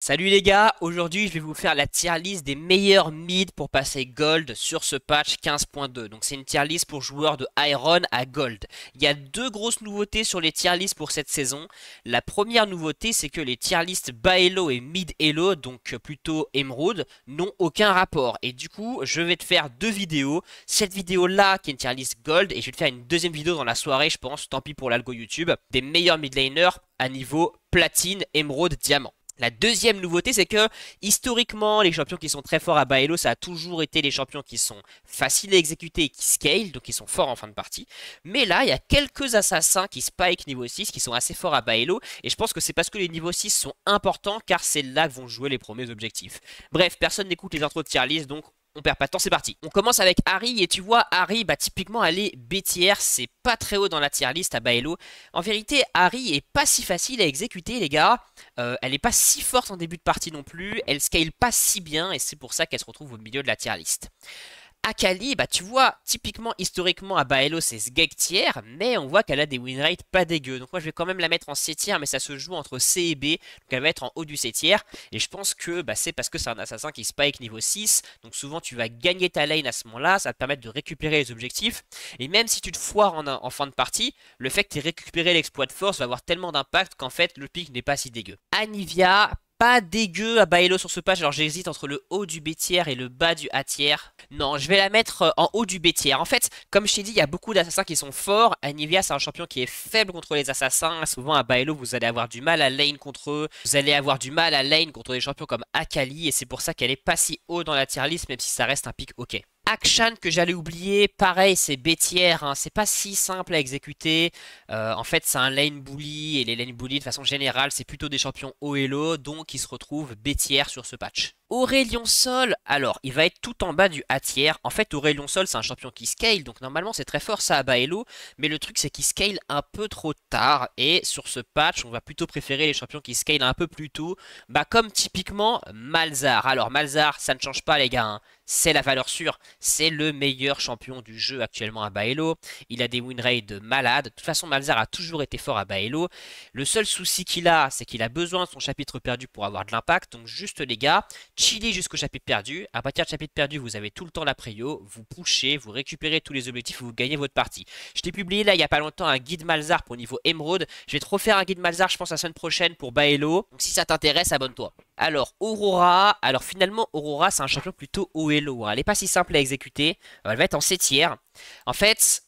Salut les gars, aujourd'hui je vais vous faire la tier list des meilleurs mids pour passer Gold sur ce patch 15.2. Donc c'est une tier list pour joueurs de Iron à Gold. Il y a deux grosses nouveautés sur les tier lists pour cette saison. La première nouveauté c'est que les tier lists bas elo et mid elo, donc plutôt Emerald, n'ont aucun rapport. Et du coup je vais te faire deux vidéos. Cette vidéo là qui est une tier list Gold et je vais te faire une deuxième vidéo dans la soirée je pense, tant pis pour l'algo YouTube, des meilleurs mid laners à niveau platine, émeraude, diamant. La deuxième nouveauté, c'est que historiquement, les champions qui sont très forts à bas elo, ça a toujours été les champions qui sont faciles à exécuter et qui scale, donc qui sont forts en fin de partie. Mais là, il y a quelques assassins qui spike niveau 6, qui sont assez forts à bas elo, et je pense que c'est parce que les niveaux 6 sont importants, car c'est là que vont jouer les premiers objectifs. Bref, personne n'écoute les intros de tier list, donc on perd pas de temps, c'est parti. On commence avec Ahri, et tu vois, Ahri, bah typiquement, elle est B tier, c'est pas très haut dans la tier list à bas elo. En vérité, Ahri est pas si facile à exécuter, les gars. Elle est pas si forte en début de partie non plus, elle scale pas si bien, et c'est pour ça qu'elle se retrouve au milieu de la tier list. Akali, bah tu vois, typiquement, historiquement, à bas elo, c'est Sgeg tier, mais on voit qu'elle a des win rates pas dégueu. Donc moi, je vais quand même la mettre en C tier, mais ça se joue entre C et B, donc elle va être en haut du C tier. Et je pense que bah, c'est parce que c'est un assassin qui spike niveau 6, donc souvent tu vas gagner ta lane à ce moment-là, ça va te permettre de récupérer les objectifs. Et même si tu te foires en fin de partie, le fait que tu aies récupéré l'exploit de force va avoir tellement d'impact qu'en fait, le pick n'est pas si dégueu. Anivia, pas dégueu à bas elo sur ce patch, alors j'hésite entre le haut du B tier et le bas du A tier. Non, je vais la mettre en haut du B tier. En fait, comme je t'ai dit, il y a beaucoup d'assassins qui sont forts. Anivia, c'est un champion qui est faible contre les assassins. Souvent à bas elo, vous allez avoir du mal à lane contre eux. Vous allez avoir du mal à lane contre des champions comme Akali, et c'est pour ça qu'elle est pas si haut dans la tier list, même si ça reste un pick ok. Akshan que j'allais oublier, pareil c'est B tier, hein, c'est pas si simple à exécuter. En fait c'est un lane bully et les lane bully de façon générale c'est plutôt des champions haut elo, donc ils se retrouvent B tier sur ce patch. Aurelion Sol, alors il va être tout en bas du A tier. En fait Aurelion Sol c'est un champion qui scale, donc normalement c'est très fort ça à bas elo, mais le truc c'est qu'il scale un peu trop tard, et sur ce patch on va plutôt préférer les champions qui scale un peu plus tôt, bah comme typiquement Malzahar. Alors Malzahar ça ne change pas les gars, hein. C'est la valeur sûre, c'est le meilleur champion du jeu actuellement à bas elo. Il a des win rates de malade. De toute façon, Malzahar a toujours été fort à bas elo. Le seul souci qu'il a, c'est qu'il a besoin de son chapitre perdu pour avoir de l'impact. Donc juste les gars, chillez jusqu'au chapitre perdu. À partir du chapitre perdu, vous avez tout le temps la prio. Vous pushez, vous récupérez tous les objectifs et vous gagnez votre partie. Je t'ai publié là il n'y a pas longtemps un guide Malzahar pour niveau émeraude. Je vais te refaire un guide Malzahar, je pense, la semaine prochaine pour bas elo. Donc si ça t'intéresse, abonne-toi. Alors Aurora, alors finalement Aurora c'est un champion plutôt haut elo, hein. Elle n'est pas si simple à exécuter, elle va être en C tier. En fait,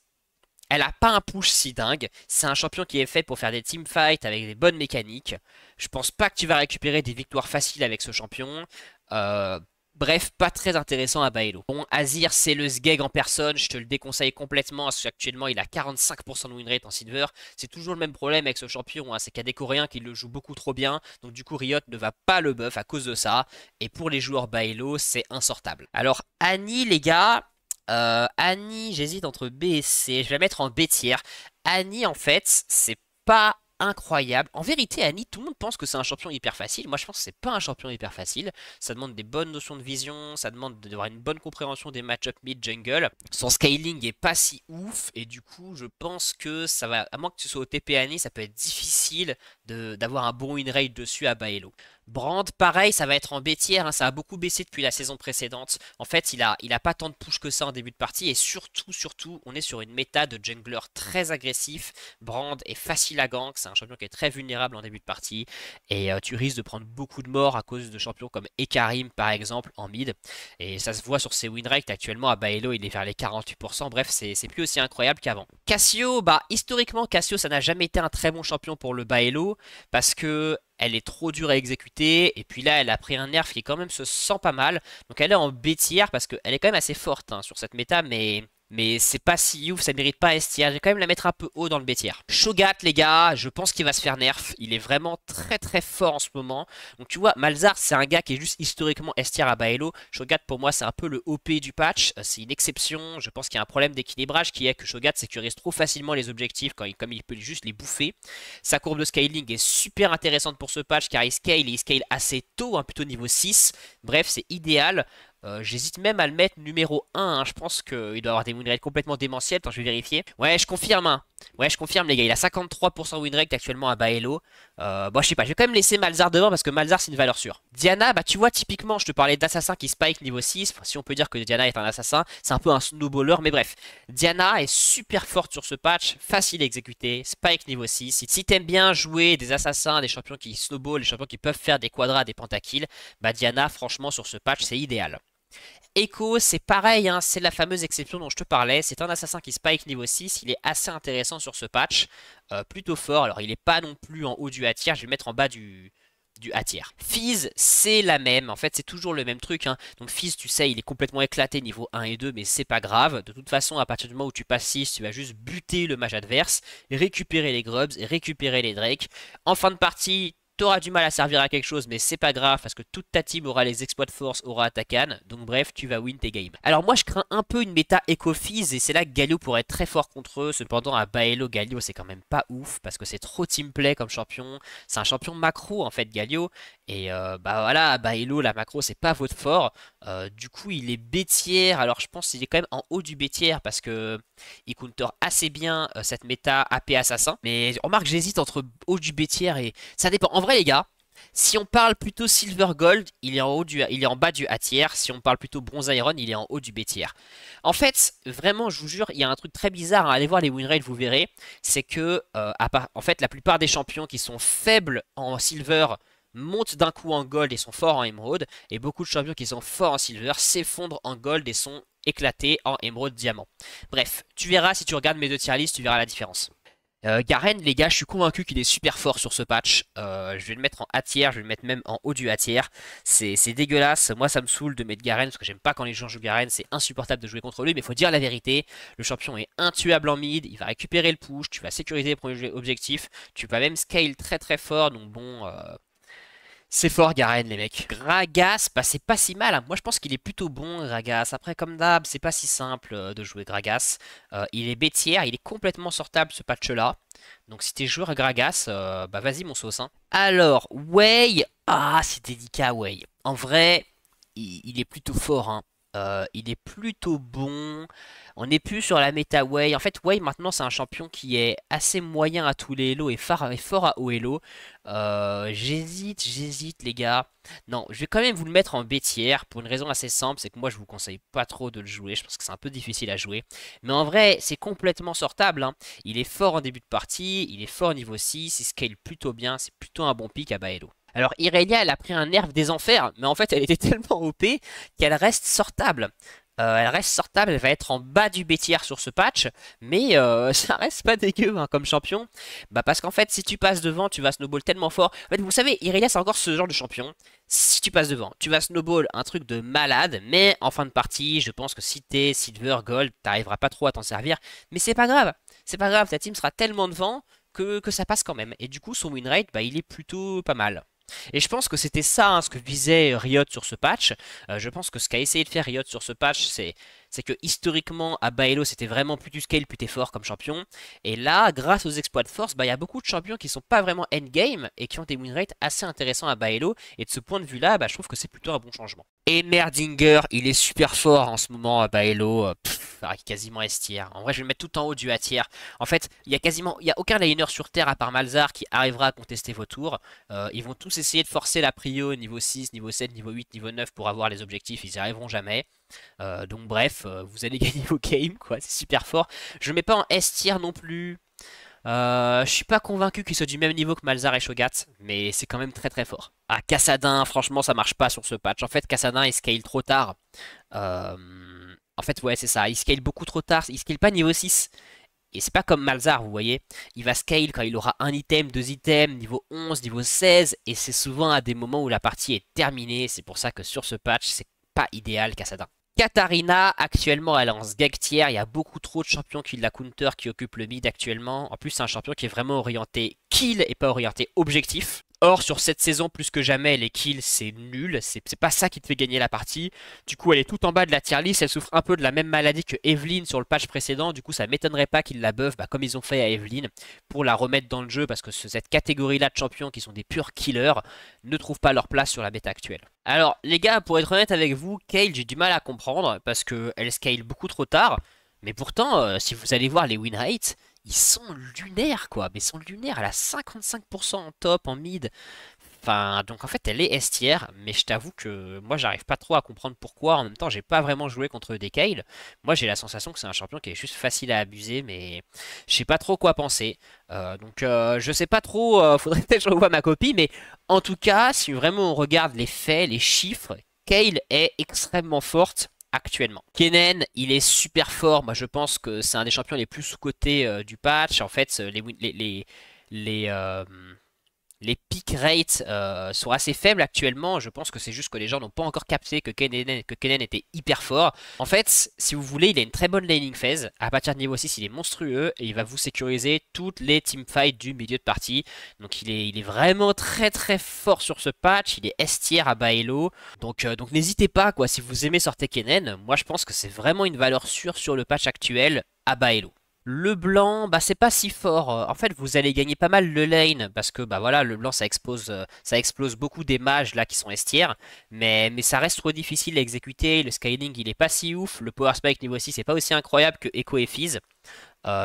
elle a pas un push si dingue, c'est un champion qui est fait pour faire des teamfights avec des bonnes mécaniques. Je pense pas que tu vas récupérer des victoires faciles avec ce champion. Euh, Bref, pas très intéressant à bas elo. Bon, Azir, c'est le Sgeg en personne, je te le déconseille complètement, parce qu'actuellement il a 45% de win rate en silver. C'est toujours le même problème avec ce champion, hein, c'est qu'il y a des Coréens qui le jouent beaucoup trop bien, donc du coup Riot ne va pas le buff à cause de ça, et pour les joueurs bas elo, c'est insortable. Alors Annie les gars, Annie, j'hésite entre B et C, je vais la mettre en B tier. Annie en fait, c'est pas incroyable. En vérité, Annie, tout le monde pense que c'est un champion hyper facile. Moi, je pense que c'est pas un champion hyper facile. Ça demande des bonnes notions de vision, ça demande d'avoir une bonne compréhension des match-up mid-jungle. Son scaling est pas si ouf, et du coup, je pense que ça va, à moins que tu sois au TP Annie, ça peut être difficile d'avoir un bon win rate dessus à bas elo. Brand, pareil, ça va être en B tier, hein, ça a beaucoup baissé depuis la saison précédente. En fait, il a pas tant de push que ça en début de partie, et surtout, on est sur une méta de jungler très agressif. Brand est facile à gank, c'est un champion qui est très vulnérable en début de partie, et tu risques de prendre beaucoup de morts à cause de champions comme Ekarim par exemple en mid, et ça se voit sur ses win rates actuellement à bas elo, il est vers les 48%, bref, c'est plus aussi incroyable qu'avant. Cassio, bah historiquement, Cassio ça n'a jamais été un très bon champion pour le bas elo, parce que elle est trop dure à exécuter, et puis là elle a pris un nerf qui quand même se sent pas mal, donc elle est en B tier parce qu'elle est quand même assez forte, hein, sur cette méta, mais c'est pas si ouf, ça mérite pas S tier. Je vais quand même la mettre un peu haut dans le B tier. Shogat les gars, je pense qu'il va se faire nerf, il est vraiment très fort en ce moment. Donc tu vois, Malzahar c'est un gars qui est juste historiquement S tier à bas elo. Shogat pour moi c'est un peu le OP du patch, c'est une exception. Je pense qu'il y a un problème d'équilibrage qui est que Shogat sécurise trop facilement les objectifs comme il peut juste les bouffer. Sa courbe de scaling est super intéressante pour ce patch car il scale assez tôt, hein, plutôt niveau 6. Bref, c'est idéal. J'hésite même à le mettre numéro 1, hein. Je pense qu'il doit avoir des win rates complètement démentielles. Attends, je vais vérifier. Ouais, je confirme, hein. Ouais, je confirme, les gars. Il a 53% win rate actuellement à Baello. Bon, je sais pas. Je vais quand même laisser Malzar devant parce que Malzar, c'est une valeur sûre. Diana, bah, tu vois, typiquement, je te parlais d'assassin qui spike niveau 6. Enfin, si on peut dire que Diana est un assassin, c'est un peu un snowballer. Mais bref, Diana est super forte sur ce patch. Facile à exécuter. Spike niveau 6. Si t'aimes bien jouer des assassins, des champions qui snowball, des champions qui peuvent faire des quadras, des pentakills, bah, Diana, franchement, sur ce patch, c'est idéal. Echo, c'est pareil, hein, c'est la fameuse exception dont je te parlais. C'est un assassin qui spike niveau 6. Il est assez intéressant sur ce patch. Plutôt fort. Alors, il n'est pas non plus en haut du A tier. Je vais le mettre en bas du A tier. Fizz, c'est la même. En fait, c'est toujours le même truc, hein. Donc, Fizz, tu sais, il est complètement éclaté niveau 1 et 2, mais c'est pas grave. De toute façon, à partir du moment où tu passes 6, tu vas juste buter le mage adverse, récupérer les grubs et récupérer les drakes. En fin de partie, t'auras du mal à servir à quelque chose, mais c'est pas grave parce que toute ta team aura les exploits de force, aura Atakan. Donc bref, tu vas win tes games. Alors moi, je crains un peu une méta Echo-Fizz et c'est là que Galio pourrait être très fort contre eux. Cependant, à Baello, Galio, c'est quand même pas ouf parce que c'est trop teamplay comme champion. C'est un champion macro en fait, Galio. Et bah voilà, à Baello, la macro, c'est pas votre fort. Du coup, il est B-tier. Alors je pense qu'il est quand même en haut du B-tier parce que il counter assez bien cette méta AP assassin. Mais remarque, j'hésite entre haut du B-tier et ça dépend. En vrai, les gars, si on parle plutôt Silver Gold, il est en bas du A tier. Si on parle plutôt Bronze Iron, il est en haut du B tier. En fait, vraiment, je vous jure, il y a un truc très bizarre, hein. Allez voir les win rates, vous verrez. C'est que, en fait, la plupart des champions qui sont faibles en Silver montent d'un coup en Gold et sont forts en Emerald. Et beaucoup de champions qui sont forts en Silver s'effondrent en Gold et sont éclatés en Emerald Diamant. Bref, tu verras si tu regardes mes deux tier lists, tu verras la différence. Garen, les gars, je suis convaincu qu'il est super fort sur ce patch. Je vais le mettre en A tier, je vais le mettre même en haut du A tier. C'est dégueulasse. Moi, ça me saoule de mettre Garen parce que j'aime pas quand les gens jouent Garen. C'est insupportable de jouer contre lui, mais il faut dire la vérité. Le champion est intuable en mid. Il va récupérer le push. Tu vas sécuriser les premiers objectifs. Tu vas même scale très très fort. Donc bon. C'est fort Garen les mecs. Gragas, bah c'est pas si mal, hein. Moi je pense qu'il est plutôt bon Gragas. Après comme d'hab, c'est pas si simple de jouer Gragas. Il est B-tier, il est complètement sortable ce patch là. Donc si t'es joueur Gragas, bah vas-y mon sauce, hein. Alors, Wei, ah c'est délicat Wei. En vrai, il est plutôt fort, hein. Il est plutôt bon. On n'est plus sur la méta Wei. En fait, Wei maintenant c'est un champion qui est assez moyen à tous les Elo et fort à haut Elo. J'hésite les gars. Non, je vais quand même vous le mettre en B tier pour une raison assez simple, c'est que moi je vous conseille pas trop de le jouer. Je pense que c'est un peu difficile à jouer. Mais en vrai, c'est complètement sortable, hein. Il est fort en début de partie, il est fort niveau 6, il scale plutôt bien, c'est plutôt un bon pick à Baello. Alors Irelia, elle a pris un nerf des enfers, mais en fait elle était tellement OP qu'elle reste sortable. Elle reste sortable, elle va être en bas du B tier sur ce patch, mais ça reste pas dégueu hein, comme champion. Bah parce qu'en fait si tu passes devant, tu vas snowball tellement fort. En fait vous savez, Irelia c'est encore ce genre de champion. Si tu passes devant, tu vas snowball un truc de malade, mais en fin de partie, je pense que si t'es Silver, Gold, t'arriveras pas trop à t'en servir. Mais c'est pas grave, ta team sera tellement devant que ça passe quand même. Et du coup son win rate, bah il est plutôt pas mal. Et je pense que c'était ça hein, ce que visait Riot sur ce patch. Je pense que ce qu'a essayé de faire Riot sur ce patch, c'est que historiquement, à Baello, c'était vraiment plus tu scale, plus t'es fort comme champion. Et là, grâce aux exploits de force, bah, y a beaucoup de champions qui sont pas vraiment endgame et qui ont des win rates assez intéressants à Baello. Et de ce point de vue-là, bah, je trouve que c'est plutôt un bon changement. Et Merdinger, il est super fort en ce moment à Baello. Quasiment S tier. En vrai, je vais le mettre tout en haut du A tier. En fait, il y a aucun laner sur Terre à part Malzar qui arrivera à contester vos tours. Ils vont tous essayer de forcer la prio niveau 6, niveau 7, niveau 8, niveau 9 pour avoir les objectifs. Ils n'y arriveront jamais. Donc bref, vous allez gagner vos games, quoi. C'est super fort. Je ne mets pas en S tier non plus. Je suis pas convaincu qu'il soit du même niveau que Malzar et Shogat, mais c'est quand même très très fort. Ah, Kassadin, franchement, ça marche pas sur ce patch. En fait, Kassadin, il scale trop tard. En fait, ouais, c'est ça. Il scale beaucoup trop tard. Il scale pas niveau 6. Et c'est pas comme Malzar, vous voyez. Il va scale quand il aura un item, deux items, niveau 11, niveau 16. Et c'est souvent à des moments où la partie est terminée. C'est pour ça que sur ce patch, c'est pas idéal Kassadin. Katarina, actuellement, elle est en Sgeg tier. Il y a beaucoup trop de champions qui la counter, qui occupent le mid actuellement. En plus, c'est un champion qui est vraiment orienté kill et pas orienté objectif. Or, sur cette saison, plus que jamais, les kills, c'est nul. C'est pas ça qui te fait gagner la partie. Du coup, elle est tout en bas de la tier list. Elle souffre un peu de la même maladie que Evelyn sur le patch précédent. Du coup, ça m'étonnerait pas qu'ils la buffent, comme ils ont fait à Evelyn, pour la remettre dans le jeu. Parce que cette catégorie-là de champions qui sont des purs killers ne trouvent pas leur place sur la bêta actuelle. Alors, les gars, pour être honnête avec vous, Kayle, j'ai du mal à comprendre. Parce qu'elle scale beaucoup trop tard. Mais pourtant, si vous allez voir les win rates, ils sont lunaires quoi, mais ils sont lunaires, elle a 55% en top, en mid. Enfin, donc en fait, elle est S tier, mais je t'avoue que moi, j'arrive pas trop à comprendre pourquoi. En même temps, j'ai pas vraiment joué contre des Kayle. Moi, j'ai la sensation que c'est un champion qui est juste facile à abuser, mais je sais pas trop quoi penser. Je sais pas trop, faudrait peut-être que je revoie ma copie, mais en tout cas, si vraiment on regarde les faits, les chiffres, Kayle est extrêmement forte actuellement. Kennen, il est super fort. Moi, je pense que c'est un des champions les plus sous-cotés du patch. En fait, les, euh, les pick rates sont assez faibles actuellement. Je pense que c'est juste que les gens n'ont pas encore capté que Kennen était hyper fort. En fait, si vous voulez, il a une très bonne laning phase. À partir de niveau 6, il est monstrueux et il va vous sécuriser toutes les teamfights du milieu de partie. Donc il est vraiment très très fort sur ce patch. Il est S tier à bas elo. Donc n'hésitez pas, quoi. Si vous aimez sortir Kennen, moi je pense que c'est vraiment une valeur sûre sur le patch actuel à bas elo. Le blanc, bah c'est pas si fort. En fait, vous allez gagner pas mal le lane parce que bah voilà, le blanc ça explose beaucoup des mages là qui sont estières, mais ça reste trop difficile à exécuter. Le scaling il est pas si ouf. Le power spike niveau 6 c'est pas aussi incroyable que Echo et Fizz.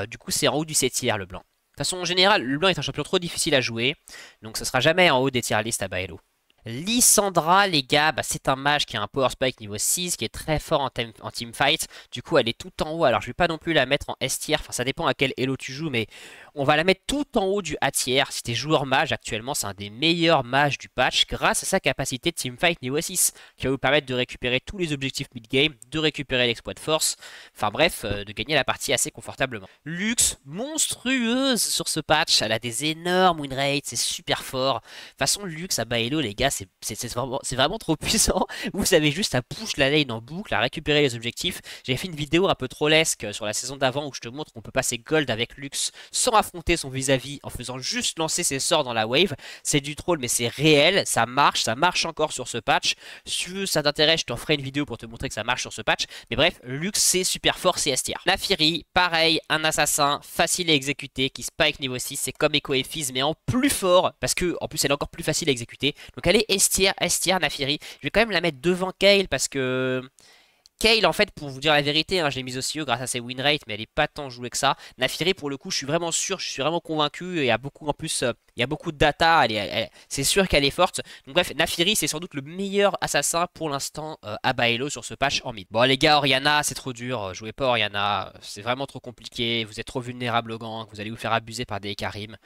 Du coup, c'est en haut du 7 tiers le blanc. De toute façon, en général, le blanc est un champion trop difficile à jouer, donc ce sera jamais en haut des tier list à Baello. Lissandra, les gars, bah, c'est un mage qui a un power spike niveau 6, qui est très fort en teamfight. Du coup, elle est tout en haut. Alors, je vais pas non plus la mettre en S tier. Enfin, ça dépend à quel elo tu joues, mais on va la mettre tout en haut du A tier. Si t'es joueur mage, actuellement, c'est un des meilleurs mages du patch grâce à sa capacité de teamfight niveau 6, qui va vous permettre de récupérer tous les objectifs mid-game, de récupérer l'exploit de force. Enfin bref, de gagner la partie assez confortablement. Lux, monstrueuse sur ce patch. Elle a des énormes win rates, c'est super fort. De toute façon, Lux à bas elo, les gars, c'est vraiment trop puissant. Vous avez juste à push la lane en boucle, à récupérer les objectifs. J'avais fait une vidéo un peu trollesque sur la saison d'avant où je te montre qu'on peut passer gold avec Lux sans affronter son vis-à-vis en faisant juste lancer ses sorts dans la wave. C'est du troll mais c'est réel, ça marche encore sur ce patch. Si ça t'intéresse, je t'en ferai une vidéo pour te montrer que ça marche sur ce patch. Mais bref, Lux c'est super fort, c'est S tier. Naafiri, pareil, un assassin facile à exécuter qui spike niveau 6, c'est comme Echo et Fizz mais en plus fort parce que en plus elle est encore plus facile à exécuter. Donc elle est S tier, Naafiri. Je vais quand même la mettre devant Kayle parce que Kayle, en fait, pour vous dire la vérité, hein, je l'ai mise aussi haut grâce à ses win rates, mais elle est pas tant jouée que ça. Naafiri, pour le coup, je suis vraiment sûr, je suis vraiment convaincu. Et il y a beaucoup, en plus, il y a beaucoup de data. C'est sûr qu'elle est forte. Donc bref, Naafiri, c'est sans doute le meilleur assassin pour l'instant à Baello sur ce patch en mid. Bon, les gars, Orianna, c'est trop dur. Jouez pas Orianna, c'est vraiment trop compliqué. Vous êtes trop vulnérable au gank. Vous allez vous faire abuser par des Karim.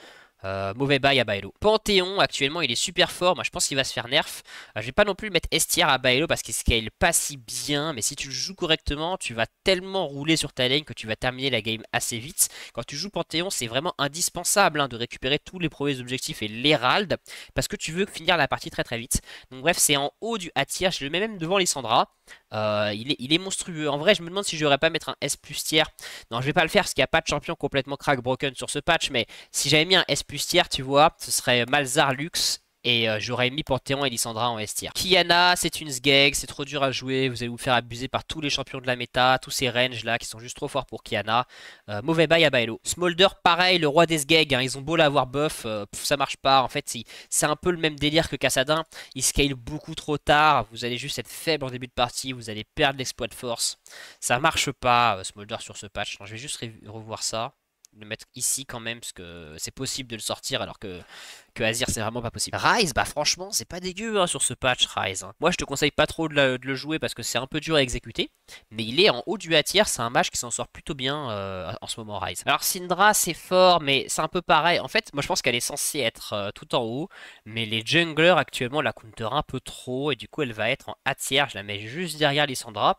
Mauvais bail à Baello. Panthéon, actuellement, il est super fort. Moi, je pense qu'il va se faire nerf. Je vais pas non plus le mettre S tier à Baello parce qu'il scale pas si bien. Mais si tu le joues correctement, tu vas tellement rouler sur ta lane que tu vas terminer la game assez vite. Quand tu joues Panthéon, c'est vraiment indispensable de récupérer tous les premiers objectifs et l'Hérald parce que tu veux finir la partie très très vite. Donc, bref, c'est en haut du A tier. Je le mets même devant Lissandra. Il est monstrueux. En vrai, je me demande si je devrais pas mettre un S plus tier. Non, je vais pas le faire parce qu'il n'y a pas de champion complètement crack broken sur ce patch. Mais si j'avais mis un S plus tier, tu vois, ce serait Malzar Lux. Et j'aurais mis Panthéon et Lissandra en S tier. Qiyana, c'est une sgeg, c'est trop dur à jouer. Vous allez vous faire abuser par tous les champions de la méta, tous ces ranges là qui sont juste trop forts pour Qiyana. Mauvais bail à Baello. Smolder, pareil, le roi des sgeg. Ils ont beau l'avoir buff, ça marche pas. En fait, c'est un peu le même délire que Kassadin. Il scale beaucoup trop tard. Vous allez juste être faible en début de partie. Vous allez perdre l'exploit de force. Ça marche pas, Smolder sur ce patch. Non, je vais juste revoir ça. Le mettre ici quand même parce que c'est possible de le sortir alors que Azir c'est vraiment pas possible. Ryze, bah franchement c'est pas dégueu sur ce patch Ryze. Moi je te conseille pas trop de le jouer parce que c'est un peu dur à exécuter. Mais il est en haut du A tier, c'est un mage qui s'en sort plutôt bien en ce moment Ryze. Alors Syndra c'est fort mais c'est un peu pareil. En fait moi je pense qu'elle est censée être tout en haut. Mais les junglers actuellement la counter un peu trop et du coup elle va être en A tier. Je la mets juste derrière Lissandra.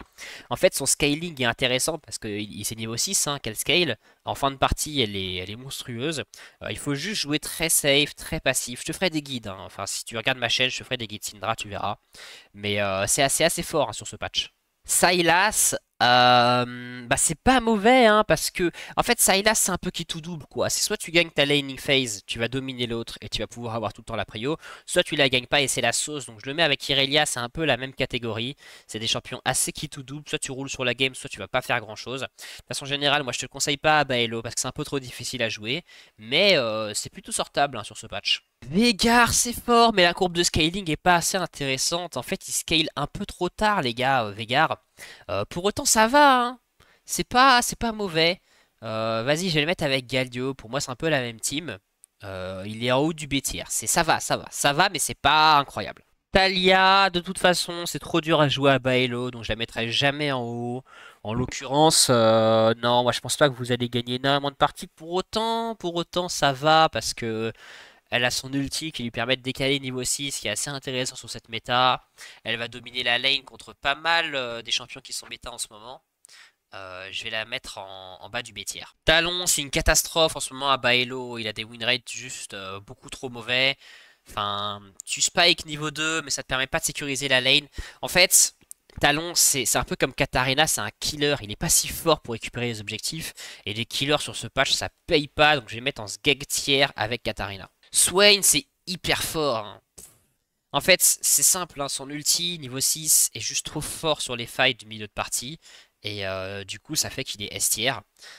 En fait son scaling est intéressant parce que c'est niveau 6 qu'elle scale. En fin de partie elle est monstrueuse. Il faut juste jouer très safe, très passif. Je te ferai des guides. Enfin, si tu regardes ma chaîne, je te ferai des guides Syndra, tu verras. Mais c'est assez fort sur ce patch. Sylas, bah c'est pas mauvais parce que en fait Sylas c'est un peu qui tout double quoi. C'est soit tu gagnes ta laning phase, tu vas dominer l'autre et tu vas pouvoir avoir tout le temps la prio, soit tu la gagnes pas et c'est la sauce. Donc je le mets avec Irelia, c'est un peu la même catégorie. C'est des champions assez qui tout double, soit tu roules sur la game, soit tu vas pas faire grand chose. De façon générale, moi je te conseille pas à Baello parce que c'est un peu trop difficile à jouer, mais c'est plutôt sortable sur ce patch. Veigar c'est fort mais la courbe de scaling est pas assez intéressante. En fait il scale un peu trop tard les gars, Veigar. Pour autant ça va C'est pas mauvais. Vas-y, je vais le mettre avec Galio. Pour moi, c'est un peu la même team. Il est en haut du B tier. Ça va, ça va. Ça va, mais c'est pas incroyable. Talia, de toute façon, c'est trop dur à jouer à Baello, donc je la mettrai jamais en haut. En l'occurrence, non, moi je pense pas que vous allez gagner énormément de parties. Pour autant, ça va parce que elle a son ulti qui lui permet de décaler niveau 6, qui est assez intéressant sur cette méta. Elle va dominer la lane contre pas mal des champions qui sont méta en ce moment. Je vais la mettre en bas du B tier. Talon, c'est une catastrophe en ce moment à Baello. Il a des win rates juste beaucoup trop mauvais. Enfin, tu spike niveau 2, mais ça te permet pas de sécuriser la lane. En fait, Talon, c'est un peu comme Katarina, c'est un killer. Il est pas si fort pour récupérer les objectifs. Et les killers sur ce patch, ça paye pas. Donc je vais mettre en Sgeg tier avec Katarina. Swain, c'est hyper fort, hein. En fait, c'est simple, hein, son ulti, niveau 6, est juste trop fort sur les fights du milieu de partie. Et du coup, ça fait qu'il est S tier.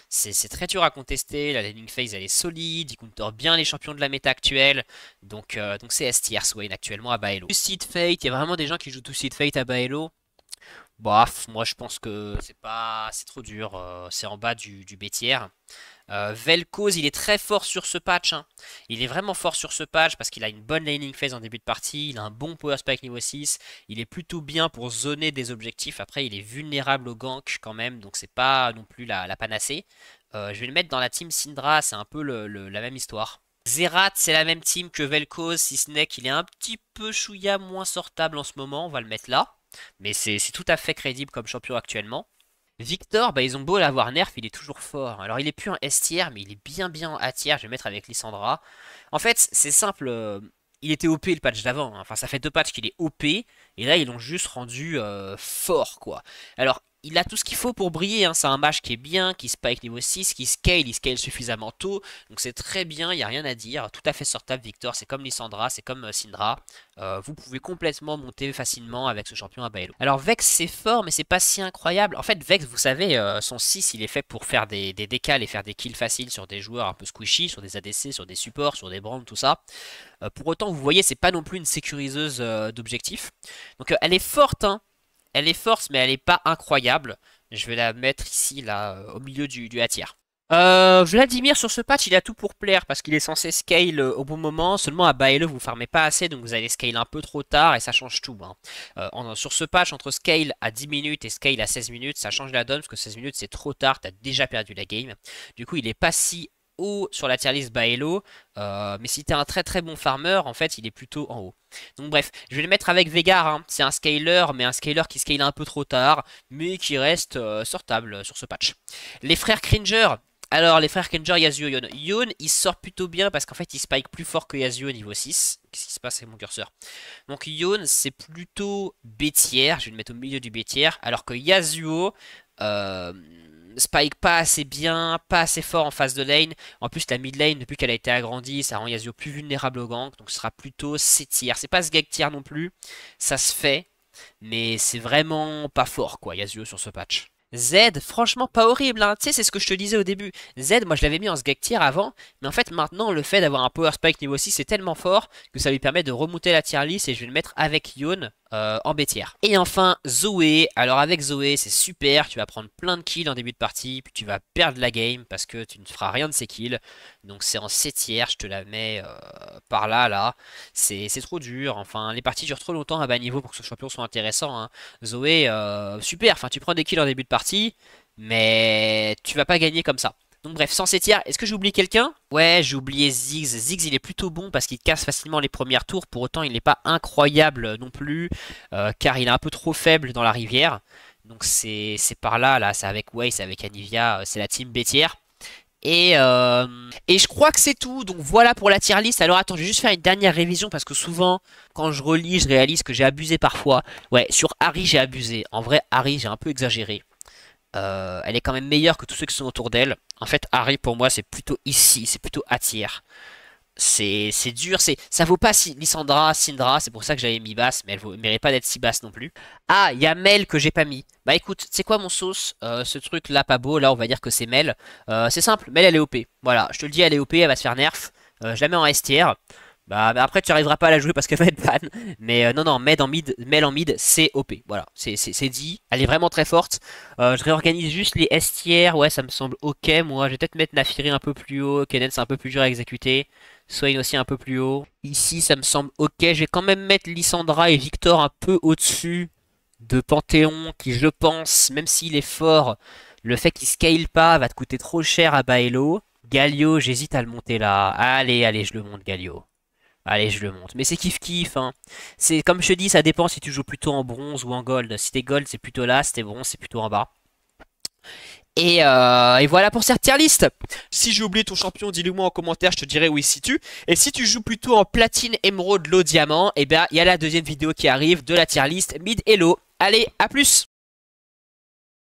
C'est très dur à contester. La laning phase, elle est solide. Il counter bien les champions de la méta actuelle. Donc c'est S tier, Swain, actuellement à Baello. Twisted Fate, il y a vraiment des gens qui jouent Twisted Fate à Baello. Bof, moi je pense que c'est trop dur. C'est en bas du B tier. Vel'Koz, il est très fort sur ce patch, hein. Il est vraiment fort sur ce patch parce qu'il a une bonne laning phase en début de partie. Il a un bon power spike niveau 6. Il est plutôt bien pour zoner des objectifs. Après, il est vulnérable au gank quand même. Donc, c'est pas non plus la panacée. Je vais le mettre dans la team Syndra. C'est un peu la même histoire. Xerath, c'est la même team que Vel'Koz, si ce n'est qu'il est un petit peu chouïa moins sortable en ce moment. On va le mettre là. Mais c'est tout à fait crédible comme champion actuellement. Victor, bah ils ont beau l'avoir nerf, il est toujours fort. Alors il est plus en S tier, mais il est bien en A tier. Je vais mettre avec Lissandra. En fait, c'est simple. Il était OP le patch d'avant, hein. Enfin, ça fait 2 patchs qu'il est OP. Et là, ils l'ont juste rendu fort, quoi. Alors, il a tout ce qu'il faut pour briller, hein. C'est un mage qui est bien, qui spike niveau 6, qui scale, il scale suffisamment tôt. Donc c'est très bien, il n'y a rien à dire. Tout à fait sortable, Victor. C'est comme Lissandra, c'est comme Syndra. Vous pouvez complètement monter facilement avec ce champion à Baello. Alors Vex c'est fort mais c'est pas si incroyable. En fait Vex vous savez son 6 il est fait pour faire des décals et faire des kills faciles sur des joueurs un peu squishy, sur des ADC, sur des supports, sur des brands, tout ça. Pour autant vous voyez c'est pas non plus une sécuriseuse d'objectifs. Donc elle est forte hein. Elle est forte mais elle est pas incroyable. Je vais la mettre ici là au milieu du A tier. Vladimir sur ce patch il a tout pour plaire parce qu'il est censé scale au bon moment. Seulement à Baello vous farmez pas assez donc vous allez scale un peu trop tard et ça change tout, hein. Sur ce patch entre scale à 10 minutes et scale à 16 minutes ça change la donne parce que 16 minutes c'est trop tard, t'as déjà perdu la game. Du coup il est pas si haut sur la tier list Baello, mais si t'es un très bon farmer en fait il est plutôt en haut. Donc bref, je vais le mettre avec Veigar, hein. C'est un scaler mais un scaler qui scale un peu trop tard mais qui reste sortable sur ce patch. Les frères Cringer. Alors, les frères Kenjar, Yasuo, Yon. Yon, il sort plutôt bien parce qu'en fait, il spike plus fort que Yasuo au niveau 6. Qu'est-ce qui se passe avec mon curseur? Donc, Yon, c'est plutôt B tier. Je vais le mettre au milieu du B tier. Alors que Yasuo euh, spike pas assez bien, pas assez fort en phase de lane. En plus, la mid lane, depuis qu'elle a été agrandie, ça rend Yasuo plus vulnérable au gank. Donc, ce sera plutôt C tier. C'est pas ce gag tier non plus. Ça se fait. Mais c'est vraiment pas fort, quoi, Yasuo sur ce patch. Z, franchement pas horrible, hein. Tu sais, c'est ce que je te disais au début. Z, moi je l'avais mis en Sgeg tier avant, mais en fait maintenant le fait d'avoir un Power Spike niveau 6 est tellement fort que ça lui permet de remonter la tier list et je vais le mettre avec Yon en B tier. Et enfin Zoé, alors avec Zoé c'est super, tu vas prendre plein de kills en début de partie, puis tu vas perdre la game parce que tu ne feras rien de ces kills. Donc c'est en C tier, je te la mets par là. C'est trop dur, enfin les parties durent trop longtemps à bas niveau pour que ce champion soit intéressant, hein. Zoé, super, enfin tu prends des kills en début de partie, mais tu vas pas gagner comme ça. Donc bref, sans C tier, est-ce que j'ai oublié quelqu'un? Ouais, j'ai oublié Ziggs. Ziggs, il est plutôt bon parce qu'il casse facilement les premières tours. Pour autant, il n'est pas incroyable non plus, car il est un peu trop faible dans la rivière. Donc c'est par là, c'est avec Way, c'est avec Anivia, c'est la team B tier. Et je crois que c'est tout. Donc voilà pour la tier list. Alors attends, je vais juste faire une dernière révision parce que souvent, quand je relis, je réalise que j'ai abusé parfois. Ouais, sur Harry, j'ai abusé. En vrai, Harry, j'ai un peu exagéré. Elle est quand même meilleure que tous ceux qui sont autour d'elle. En fait, Harry, pour moi, c'est plutôt ici. C'est plutôt A tier. C'est dur, ça vaut pas Lissandra, Syndra, c'est pour ça que j'avais mis basse, mais elle ne mérite pas d'être si basse non plus. Ah, il y a Mel que j'ai pas mis. Bah écoute, c'est quoi mon sauce? Ce truc là pas beau, là on va dire que c'est Mel. C'est simple, Mel elle est OP. Voilà, je te le dis, elle est OP, elle va se faire nerf. Je la mets en S tier. Bah après tu arriveras pas à la jouer parce qu'elle va être ban. Mais non non, Mel en mid c'est OP. Voilà, c'est dit. Elle est vraiment très forte. Je réorganise juste les S tiers. Ouais, ça me semble ok. Moi, je vais peut-être mettre Naafiri un peu plus haut. Kennen c'est un peu plus dur à exécuter. Swain aussi un peu plus haut. Ici ça me semble ok. Je vais quand même mettre Lissandra et Victor un peu au-dessus de Panthéon qui je pense, même s'il est fort, le fait qu'il scale pas va te coûter trop cher à Baello. Galio, j'hésite à le monter là. Allez, allez, je le monte Galio. Allez, je le monte. Mais c'est kiff-kiff, hein. C'est comme je te dis, ça dépend si tu joues plutôt en bronze ou en gold. Si t'es gold, c'est plutôt là. Si t'es bronze, c'est plutôt en bas. Et voilà pour cette tier list. Si j'ai oublié ton champion, dis-le moi en commentaire, je te dirai où il se situe. Et si tu joues plutôt en platine, émeraude, low, diamant, et bien il y a la deuxième vidéo qui arrive de la tier list mid et low. Allez, à plus!